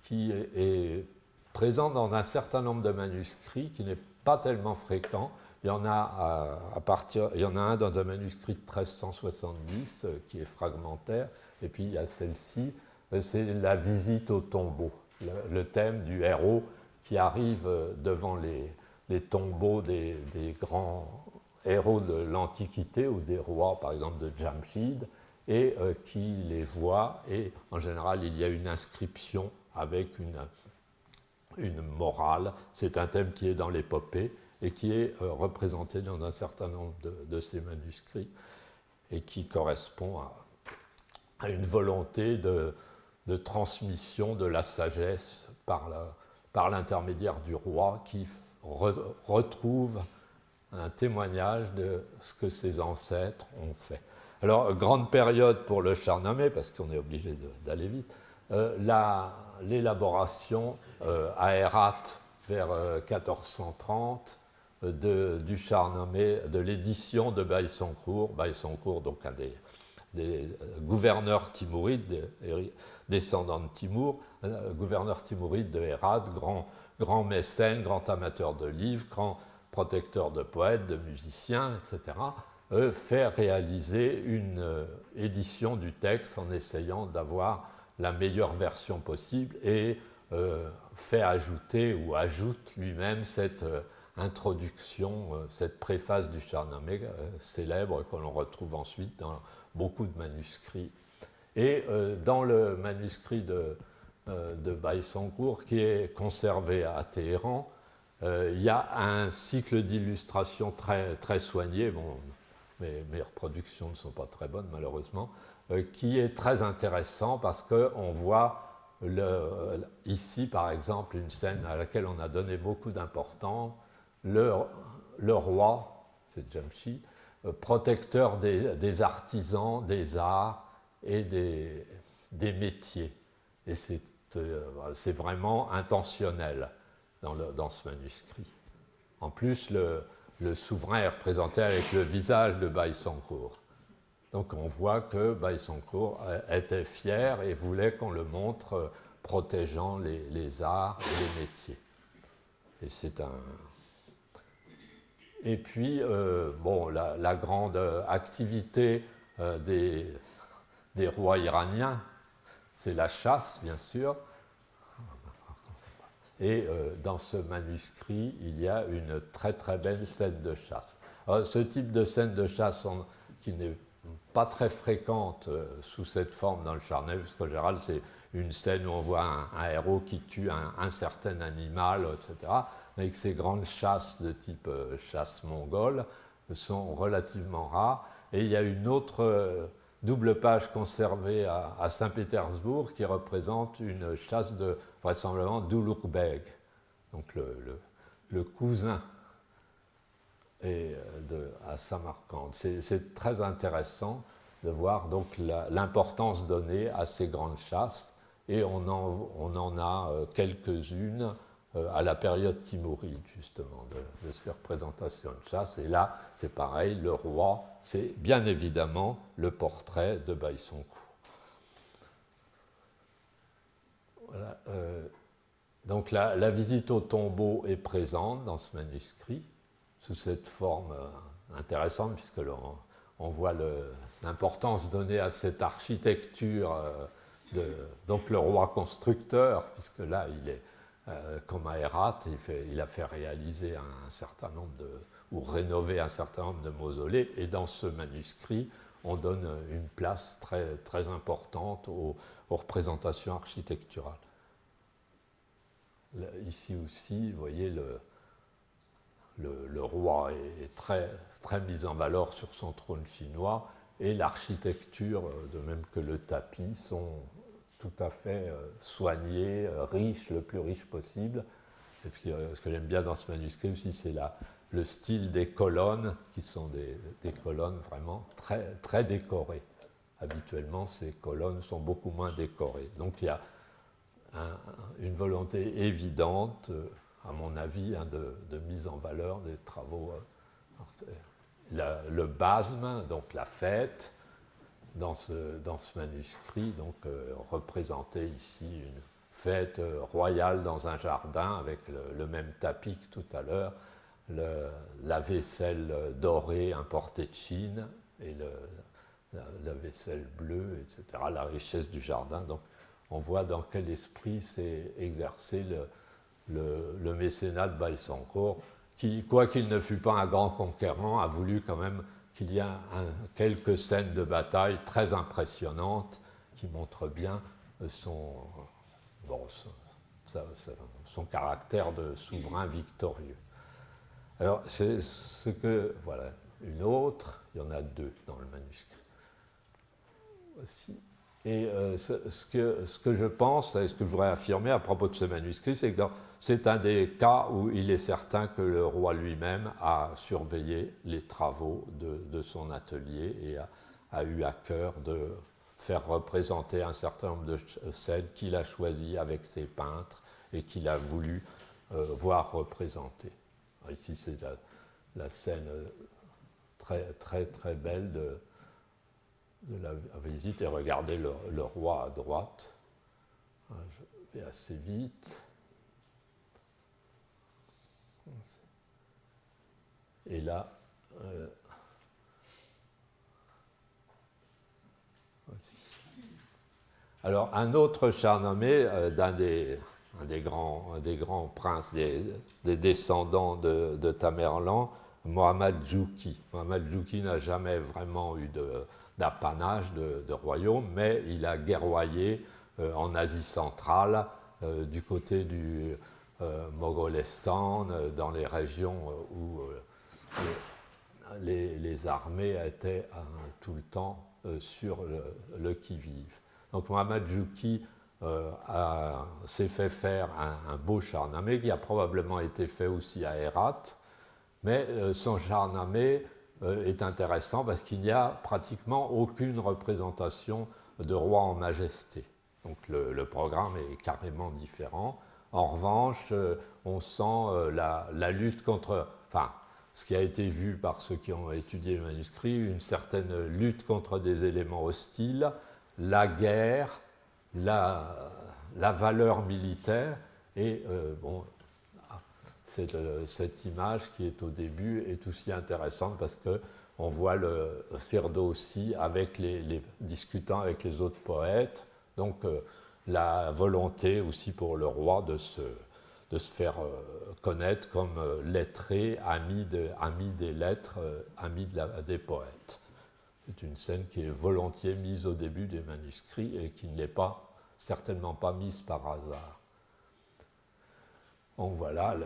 qui est présent dans un certain nombre de manuscrits, qui n'est pas tellement fréquent. Il y en a un dans un manuscrit de 1370 qui est fragmentaire, et puis il y a celle-ci, c'est la visite au tombeau, le thème du héros qui arrive devant les tombeaux des grands héros de l'Antiquité ou des rois, par exemple de Jamshid, et qui les voit, et en général il y a une inscription avec une morale. C'est un thème qui est dans l'épopée et qui est représenté dans un certain nombre de ces manuscrits et qui correspond à une volonté de transmission de la sagesse par l'intermédiaire du roi qui retrouve un témoignage de ce que ses ancêtres ont fait. Alors, grande période pour le Shahnameh, parce qu'on est obligé d'aller vite, l'élaboration à Hérat vers 1430 du Shahnameh, de l'édition de Baïsoncourt. Baïsoncourt, donc un des gouverneurs timourides, descendants de Timour, gouverneur timouride de Hérat, grand mécène, grand amateur de livres, grand protecteur de poètes, de musiciens, etc., fait réaliser une édition du texte en essayant d'avoir la meilleure version possible et fait ajouter ou ajoute lui-même cette introduction, cette préface du Shahnameh célèbre que l'on retrouve ensuite dans beaucoup de manuscrits. Et dans le manuscrit de Baïsoncourt, qui est conservé à Téhéran, il y a un cycle d'illustrations très soigné. Bon, mes reproductions ne sont pas très bonnes, malheureusement, qui est très intéressant parce qu'on voit ici, par exemple, une scène à laquelle on a donné beaucoup d'importance. Le roi, c'est Jamshi, protecteur des artisans, des arts et des métiers. Et c'est vraiment intentionnel dans ce manuscrit. En plus, le souverain est représenté avec le visage de Baïsoncourt. Donc on voit que Baïsoncourt était fier et voulait qu'on le montre protégeant les arts et les métiers. Et c'est un... Et puis, bon, la grande activité des rois iraniens, c'est la chasse, bien sûr. Et dans ce manuscrit, il y a une très belle scène de chasse. Alors, ce type de scène de chasse, qui n'est pas très fréquente sous cette forme dans le Shahnameh, parce qu'en général, c'est une scène où on voit un héros qui tue un certain animal, etc. Avec ces grandes chasses de type chasse mongole, sont relativement rares. Et il y a une autre double page conservée à Saint-Pétersbourg qui représente une chasse de vraisemblablement d'Ulugbeg, donc le cousin à Samarcande. C'est très intéressant de voir donc l'importance donnée à ces grandes chasses, et on en a quelques-unes à la période timouride, justement, de ces représentations de chasse. Et là, c'est pareil, le roi, c'est bien évidemment le portrait de Baïsoncourt. Voilà, donc la visite au tombeau est présente dans ce manuscrit, sous cette forme intéressante, puisque on voit l'importance donnée à cette architecture, donc le roi constructeur, puisque là, il est comme à Hérat, il a fait réaliser un certain nombre ou rénover un certain nombre de mausolées, et dans ce manuscrit, on donne une place très importante aux représentations architecturales. Là, ici aussi, vous voyez, le roi est très mis en valeur sur son trône chinois, et l'architecture, de même que le tapis, sont tout à fait soignés, riches, le plus riche possible. Et puis, ce que j'aime bien dans ce manuscrit aussi, c'est le style des colonnes, qui sont des colonnes vraiment très décorées. Habituellement, ces colonnes sont beaucoup moins décorées. Donc, il y a une volonté évidente, à mon avis, de mise en valeur des travaux. Le basme, donc la fête, dans ce manuscrit, donc représentait ici une fête royale dans un jardin avec le même tapis que tout à l'heure, la vaisselle dorée importée de Chine et la vaisselle bleue, etc., la richesse du jardin. Donc on voit dans quel esprit s'est exercé le mécénat de Baïsoncourt, qui, quoiqu'il ne fût pas un grand conquérant, a voulu quand même qu'il y ait quelques scènes de bataille très impressionnantes qui montrent bien son caractère de souverain victorieux. Alors, c'est ce que. Voilà, une autre, il y en a deux dans le manuscrit. Aussi. Et ce que je pense, et ce que je voudrais affirmer à propos de ce manuscrit, c'est que c'est un des cas où il est certain que le roi lui-même a surveillé les travaux de son atelier et a eu à cœur de faire représenter un certain nombre de scènes qu'il a choisies avec ses peintres et qu'il a voulu voir représenter. Alors ici, c'est la scène très, très, très belle de la visite, et regardez le roi à droite. Je vais assez vite. Et là, alors un autre Shahnameh, d'un des grands princes, des descendants de Tamerlan, Mohammad Jouki. Mohammad Jouki n'a jamais vraiment eu d'apanage de royaume, mais il a guerroyé en Asie centrale, du côté du Mogolestan, dans les régions où les armées étaient tout le temps sur le qui-vive. Donc Mohammad Jouki s'est fait faire un beau Shahnameh qui a probablement été fait aussi à Hérat, mais son Shahnameh est intéressant parce qu'il n'y a pratiquement aucune représentation de roi en majesté. Donc le programme est carrément différent. En revanche, on sent la lutte contre, enfin, ce qui a été vu par ceux qui ont étudié le manuscrit, une certaine lutte contre des éléments hostiles, la guerre, la valeur militaire, et cette image qui est au début est aussi intéressante parce qu'on voit le Firdausi discutant avec les autres poètes, donc la volonté aussi pour le roi de se faire connaître comme lettré, ami des lettres, ami des poètes. C'est une scène qui est volontiers mise au début des manuscrits et qui ne l'est certainement pas mise par hasard. Donc voilà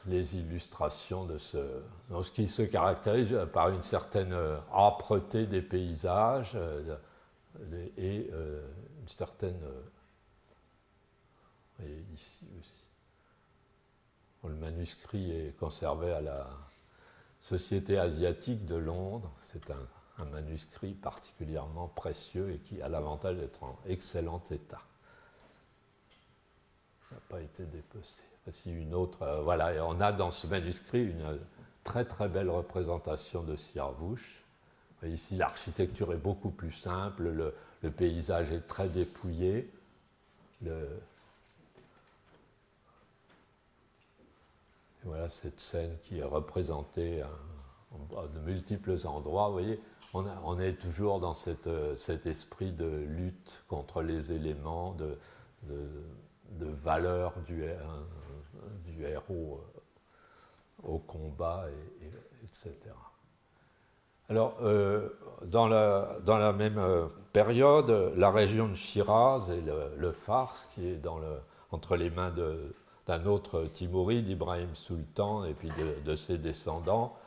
les illustrations de ce qui se caractérise par une certaine âpreté des paysages et une certaine. Et ici aussi. Le manuscrit est conservé à la Société asiatique de Londres. C'est un manuscrit particulièrement précieux et qui a l'avantage d'être en excellent état. Il n'a pas été dépecé. Voici une autre. Voilà, et on a dans ce manuscrit une très très belle représentation de Siarvouche. Ici, l'architecture est beaucoup plus simple, le paysage est très dépouillé. Voilà cette scène qui est représentée à de multiples endroits. Vous voyez, on est toujours dans cet esprit de lutte contre les éléments, de valeur du héros au combat, etc. Alors, dans la même période, la région de Shiraz et le Fars, qui est entre les mains d'un autre Timuride, Ibrahim Sultan, et puis de ses descendants,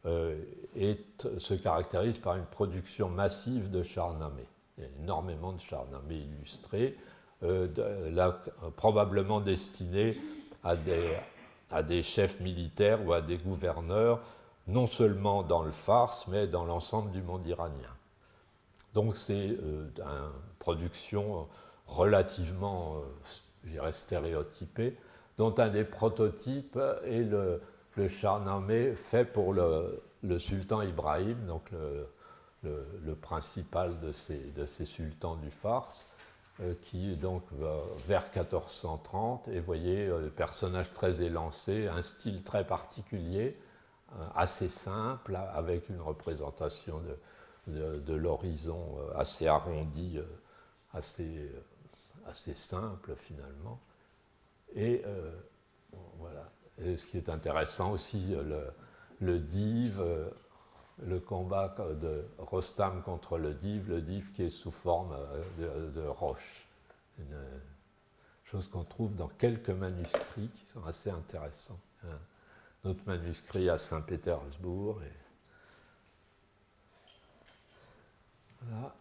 se caractérise par une production massive de Shahnameh. Il y a énormément de Shahnameh illustrés, probablement destinés à des chefs militaires ou à des gouverneurs, non seulement dans le Fars, mais dans l'ensemble du monde iranien. Donc c'est une production relativement, je dirais, stéréotypée, dont un des prototypes est le Shahnameh fait pour le sultan Ibrahim, donc le principal de ces sultans du Fars, qui donc va vers 1430, et vous voyez, le personnage très élancé, un style très particulier, assez simple, avec une représentation de l'horizon assez arrondi, assez simple finalement. Et voilà. Et ce qui est intéressant aussi, le div, le combat de Rostam contre le div qui est sous forme de roche. chose qu'on trouve dans quelques manuscrits qui sont assez intéressants. Un autre manuscrit à Saint-Pétersbourg. Voilà.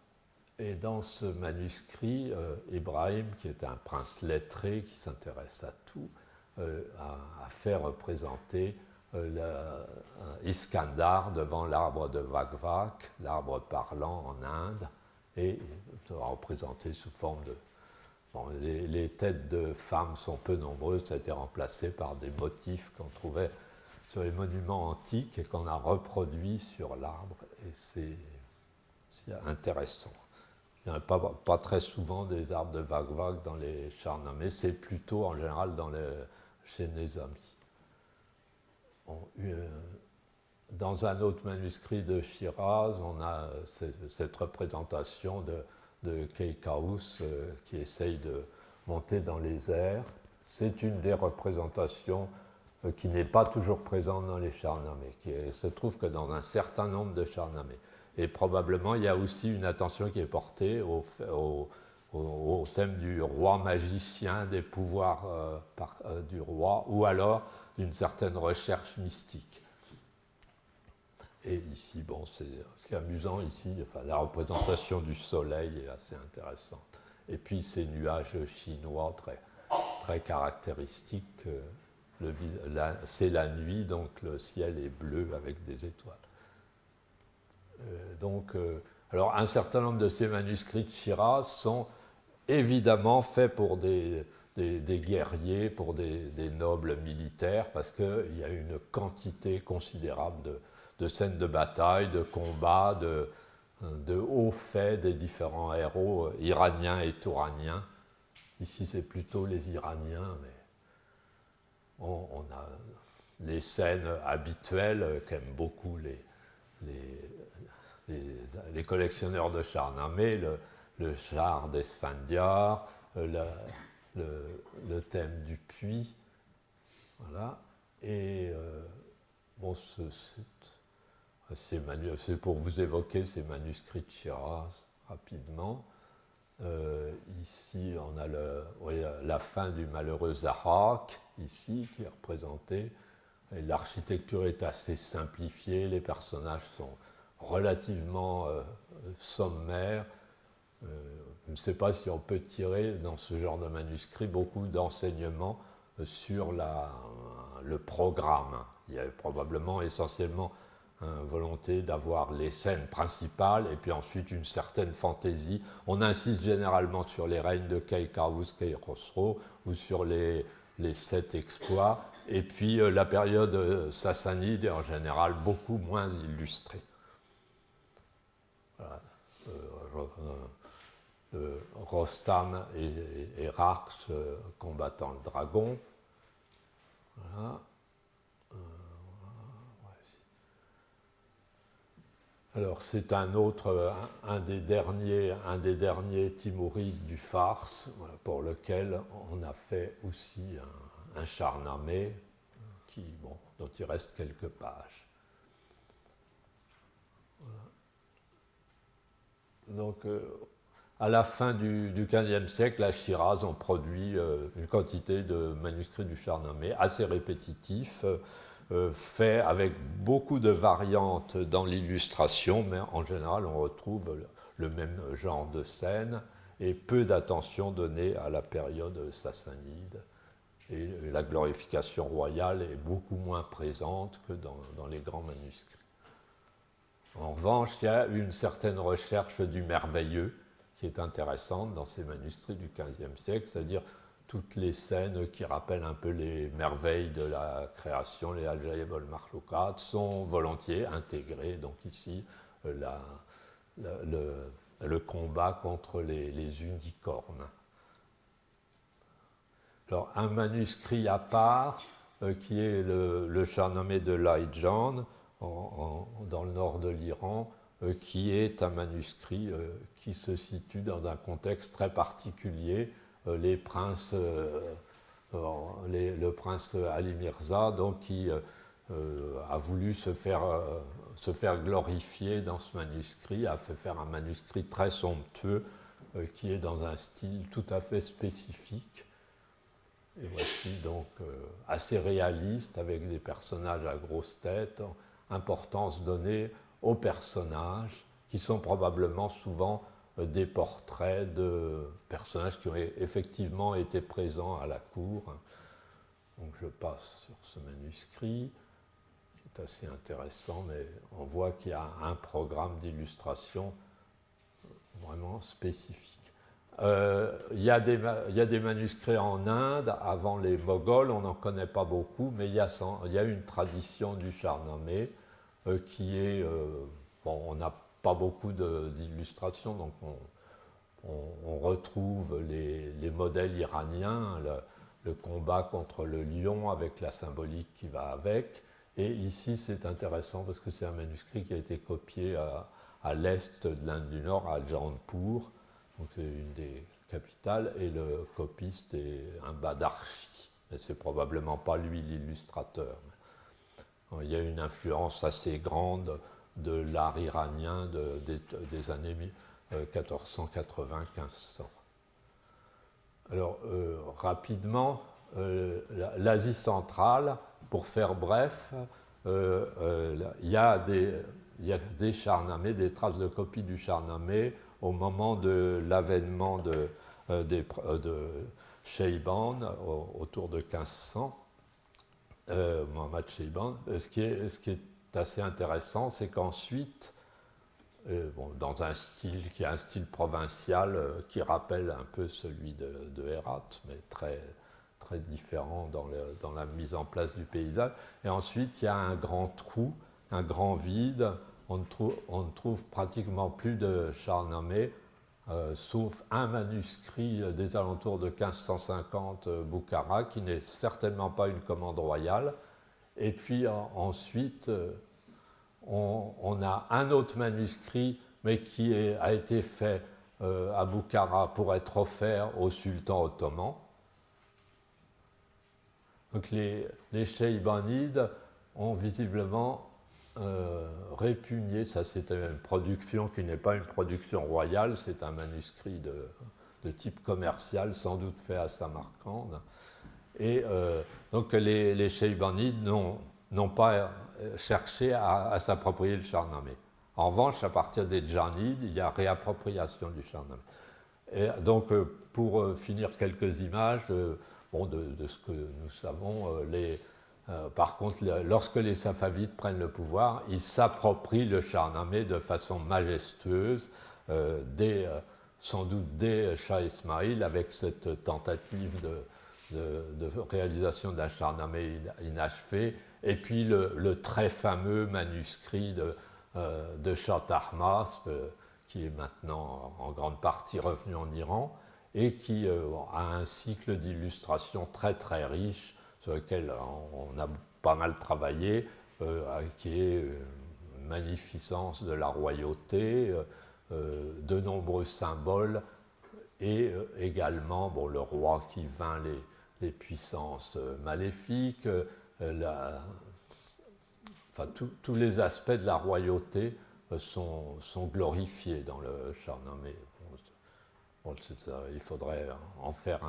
Et dans ce manuscrit, Ibrahim, qui est un prince lettré qui s'intéresse à tout, a fait représenter Iskandar devant l'arbre de Vagvak, l'arbre parlant en Inde, et représenté sous forme de... Bon, les têtes de femmes sont peu nombreuses, ça a été remplacé par des motifs qu'on trouvait sur les monuments antiques et qu'on a reproduits sur l'arbre, et c'est intéressant. Il n'y en a pas très souvent des arbres de Vagvak dans les Shahnameh, c'est plutôt en général chez Nizami. Dans un autre manuscrit de Shiraz, on a cette représentation de Keikaus qui essaye de monter dans les airs. C'est une des représentations qui n'est pas toujours présente dans les Shahnameh, qui se trouve que dans un certain nombre de Shahnameh. Et probablement, il y a aussi une attention qui est portée au thème du roi magicien, des pouvoirs du roi, ou alors d'une certaine recherche mystique. Et ici, bon, ce qui est amusant ici, enfin, la représentation du soleil est assez intéressante. Et puis ces nuages chinois très, très caractéristiques. C'est la nuit, donc le ciel est bleu avec des étoiles. Alors un certain nombre de ces manuscrits de Shiraz sont évidemment faits pour des guerriers, pour des nobles militaires, parce qu'il y a une quantité considérable de scènes de bataille, de combats, de hauts faits des différents héros iraniens et touraniens. Ici, c'est plutôt les Iraniens, mais on a les scènes habituelles qu'aiment beaucoup les collectionneurs de Shahnameh, le char d'Esfandiar, le thème du puits, voilà. Et bon, c'est pour vous évoquer ces manuscrits de Shiraz rapidement. Ici, on a la fin du malheureux Zahak, ici, qui est représenté. L'architecture est assez simplifiée, les personnages sont relativement sommaires. Je ne sais pas si on peut tirer dans ce genre de manuscrit beaucoup d'enseignements sur le programme. Il y a probablement essentiellement volonté d'avoir les scènes principales et puis ensuite une certaine fantaisie. On insiste généralement sur les règnes de Keikaus, Khosrow ou sur les 7 exploits, et puis la période sassanide est en général beaucoup moins illustrée. Voilà. Rostam et Rarch combattant le dragon. Voilà. Alors c'est un des derniers Timourides du Fars, pour lequel on a fait aussi un Shahnameh dont il reste quelques pages. Voilà. Donc à la fin du XVe siècle, à Shiraz, on produit une quantité de manuscrits du Shahnameh assez répétitifs, fait avec beaucoup de variantes dans l'illustration, mais en général on retrouve le même genre de scène et peu d'attention donnée à la période sassanide. Et la glorification royale est beaucoup moins présente que dans les grands manuscrits. En revanche, il y a une certaine recherche du merveilleux qui est intéressante dans ces manuscrits du XVe siècle, c'est-à-dire toutes les scènes qui rappellent un peu les merveilles de la création, les Al-Jaïb al-Makhloukat, sont volontiers intégrées. Donc ici, le combat contre les unicornes. Alors, un manuscrit à part, qui est le Shahnameh de Laïdjan, dans le nord de l'Iran, qui est un manuscrit qui se situe dans un contexte très particulier. Le prince Ali Mirza, donc, qui a voulu se faire glorifier dans ce manuscrit, a fait faire un manuscrit très somptueux qui est dans un style tout à fait spécifique. Et voici donc assez réaliste, avec des personnages à grosse tête, importance donnée aux personnages, qui sont probablement souvent des portraits de personnages qui ont effectivement été présents à la cour. Donc je passe sur ce manuscrit, qui est assez intéressant, mais on voit qu'il y a un programme d'illustration vraiment spécifique. Il y a des manuscrits en Inde avant les Moghols, on n'en connaît pas beaucoup, mais il y a une tradition du Shahnameh qui est... bon, on n'a pas beaucoup d'illustrations, donc on retrouve les modèles iraniens, le combat contre le lion avec la symbolique qui va avec. Et ici, c'est intéressant parce que c'est un manuscrit qui a été copié à l'est de l'Inde du Nord, à Jaunpur, donc c'est une des capitales, et le copiste est un Badarchi. Mais c'est probablement pas lui l'illustrateur. Il y a une influence assez grande de l'art iranien des années 1480-1500. Alors, rapidement, l'Asie centrale, pour faire bref, il y a des Shahnameh, des traces de copies du Shahnameh au moment de l'avènement de Sheiban, autour de 1500, Mohammad Sheiban. Ce qui est assez intéressant, c'est qu'ensuite, bon, dans un style qui est un style provincial qui rappelle un peu celui de Herat, mais très, très différent dans la mise en place du paysage. Et ensuite, il y a un grand trou, un grand vide. On ne trouve pratiquement plus de Shahnameh, sauf un manuscrit des alentours de 1550 Boukhara, qui n'est certainement pas une commande royale. Et puis ensuite, on a un autre manuscrit, mais qui a été fait à Boukhara pour être offert au sultan ottoman. Donc les Cheibanides ont visiblement répugné, ça c'est une production qui n'est pas une production royale, c'est un manuscrit de type commercial, sans doute fait à Samarcande. Et donc les Cheibanides n'ont pas cherché à s'approprier le Shahnameh. En revanche, à partir des Djanides, il y a réappropriation du Shahnameh. Et donc, pour finir quelques images bon, de ce que nous savons, par contre, lorsque les Safavides prennent le pouvoir, ils s'approprient le Shahnameh de façon majestueuse, sans doute dès Shah Ismail, avec cette tentative de réalisation d'un Shahnameh inachevé, et puis le très fameux manuscrit de Shah Tahmasp, qui est maintenant en grande partie revenu en Iran, et qui a un cycle d'illustrations très très riche, sur lequel on a pas mal travaillé, qui est une magnificence de la royauté, de nombreux symboles, et également bon, le roi qui vainc les puissances maléfiques, enfin, tous les aspects de la royauté sont glorifiés dans le Shahnameh. Bon, il faudrait en faire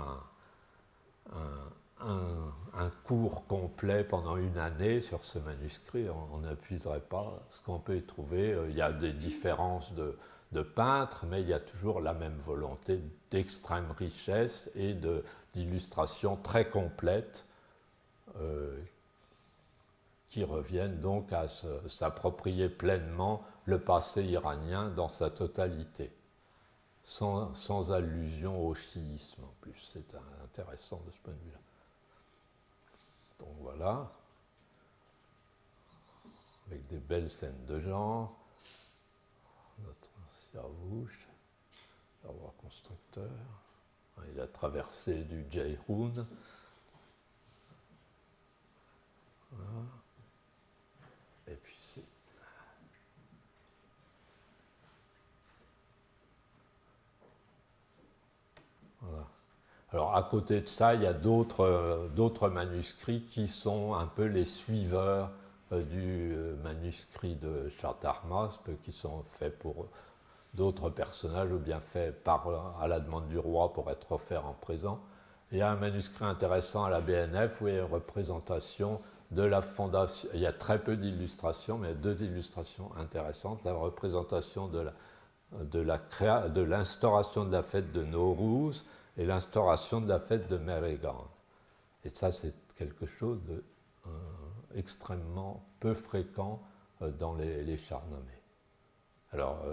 un cours complet pendant une année sur ce manuscrit. On n'épuiserait pas ce qu'on peut y trouver. Il y a des différences de peintres, mais il y a toujours la même volonté d'extrême richesse et d'illustrations très complètes qui reviennent donc à s'approprier pleinement le passé iranien dans sa totalité, sans allusion au chiisme en plus. C'est intéressant de ce point de vue-là. Donc voilà, avec des belles scènes de genre, notre Siravouche, le roi constructeur, il a traversé du Jayhoun. Voilà. Et puis c'est... Voilà. Alors à côté de ça, il y a d'autres manuscrits qui sont un peu les suiveurs du manuscrit de Shah Tahmasp, qui sont faits pour d'autres personnages ou bien faits à la demande du roi pour être offerts en présent. Il y a un manuscrit intéressant à la BNF où il y a une représentation de la fondation. Il y a très peu d'illustrations, mais 2 illustrations intéressantes. La représentation de l'instauration de la fête de Nowruz et l'instauration de la fête de Meregan. Et ça, c'est quelque chose d'extrêmement peu fréquent dans les Shahnameh. Alors,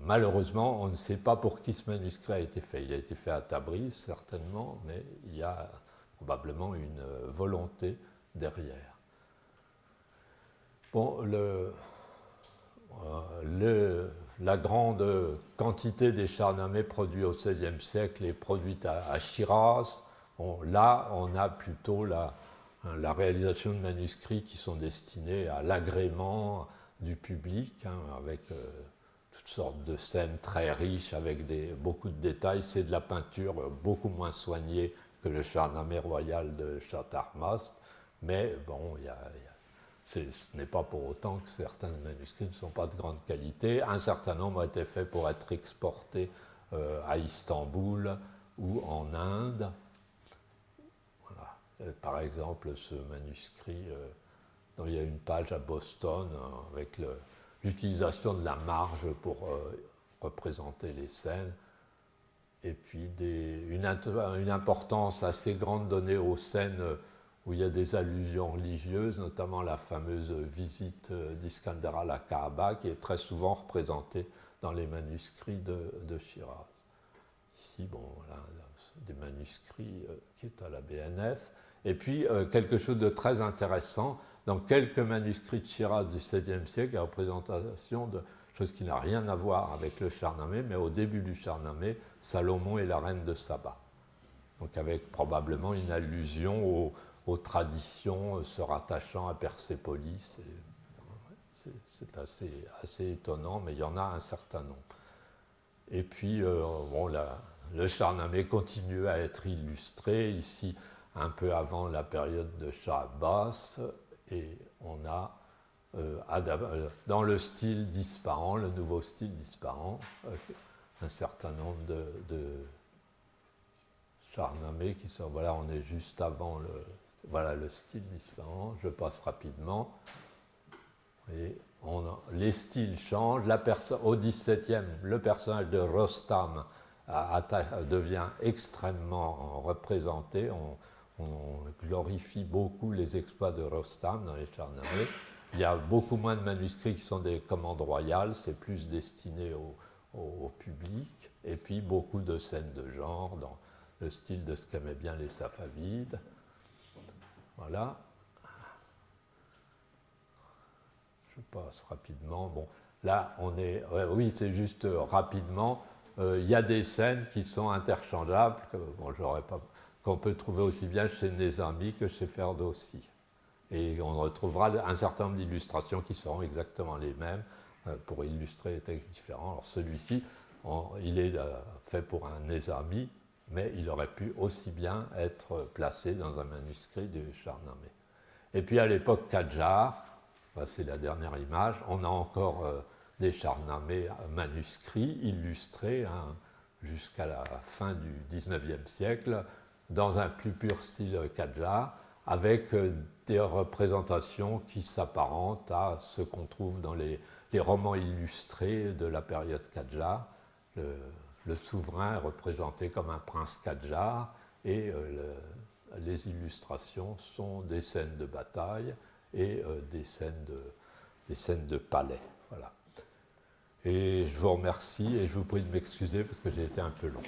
malheureusement, on ne sait pas pour qui ce manuscrit a été fait. Il a été fait à Tabriz, certainement, mais il y a probablement une volonté derrière. Bon, la grande quantité des Shahnameh produits au XVIe siècle est produite à Shiraz. Là, on a plutôt la réalisation de manuscrits qui sont destinés à l'agrément du public, avec toutes sortes de scènes très riches, avec beaucoup de détails. C'est de la peinture beaucoup moins soignée que le Shahnameh royal de Shah Tahmasp, mais bon, ce n'est pas pour autant que certains manuscrits ne sont pas de grande qualité. Un certain nombre ont été faits pour être exportés à Istanbul ou en Inde. Voilà. Par exemple, ce manuscrit dont il y a une page à Boston avec l'utilisation de la marge pour représenter les scènes, et puis une importance assez grande donnée aux scènes où il y a des allusions religieuses, notamment la fameuse visite d'Iskandar à la Kaaba, qui est très souvent représentée dans les manuscrits de Shiraz. Ici, bon, voilà, des manuscrits qui est à la BNF. Et puis, quelque chose de très intéressant, dans quelques manuscrits de Shiraz du XVIIe siècle, la représentation de chose qui n'a rien à voir avec le Shahnameh, mais au début du Shahnameh, Salomon est la reine de Saba. Donc avec probablement une allusion aux traditions se rattachant à Persépolis. C'est assez étonnant, mais il y en a un certain nombre. Et puis, bon, le Shahnameh continue à être illustré, ici un peu avant la période de Shah Abbas, et on a, dans le style d'Ispahan, le nouveau style d'Ispahan, un certain nombre de Shahnameh qui sont, voilà, on est juste avant le style d'Ispahan, je passe rapidement. Et les styles changent. Au XVIIe, le personnage de Rostam devient extrêmement représenté. On glorifie beaucoup les exploits de Rostam dans les Shahnameh. Il y a beaucoup moins de manuscrits qui sont des commandes royales, c'est plus destiné au public. Et puis beaucoup de scènes de genre dans le style de ce qu'aimaient bien les Safavides. Voilà. Je passe rapidement. Bon, là, on est. Oui, c'est juste rapidement. Il y a des scènes qui sont interchangeables, qu'on peut trouver aussi bien chez Nézami que chez Ferdowsi. Et on retrouvera un certain nombre d'illustrations qui seront exactement les mêmes pour illustrer les textes différents. Alors celui-ci, il est fait pour un Nézami, mais il aurait pu aussi bien être placé dans un manuscrit du Shahnameh. Et puis à l'époque Kadjar, c'est la dernière image, on a encore des Shahnameh manuscrits illustrés jusqu'à la fin du XIXe siècle dans un plus pur style Kadjar, avec des représentations qui s'apparentent à ce qu'on trouve dans les romans illustrés de la période Kadjar. Le souverain est représenté comme un prince Kadjar et les illustrations sont des scènes de bataille et des scènes de palais. Voilà. Et je vous remercie et je vous prie de m'excuser parce que j'ai été un peu long.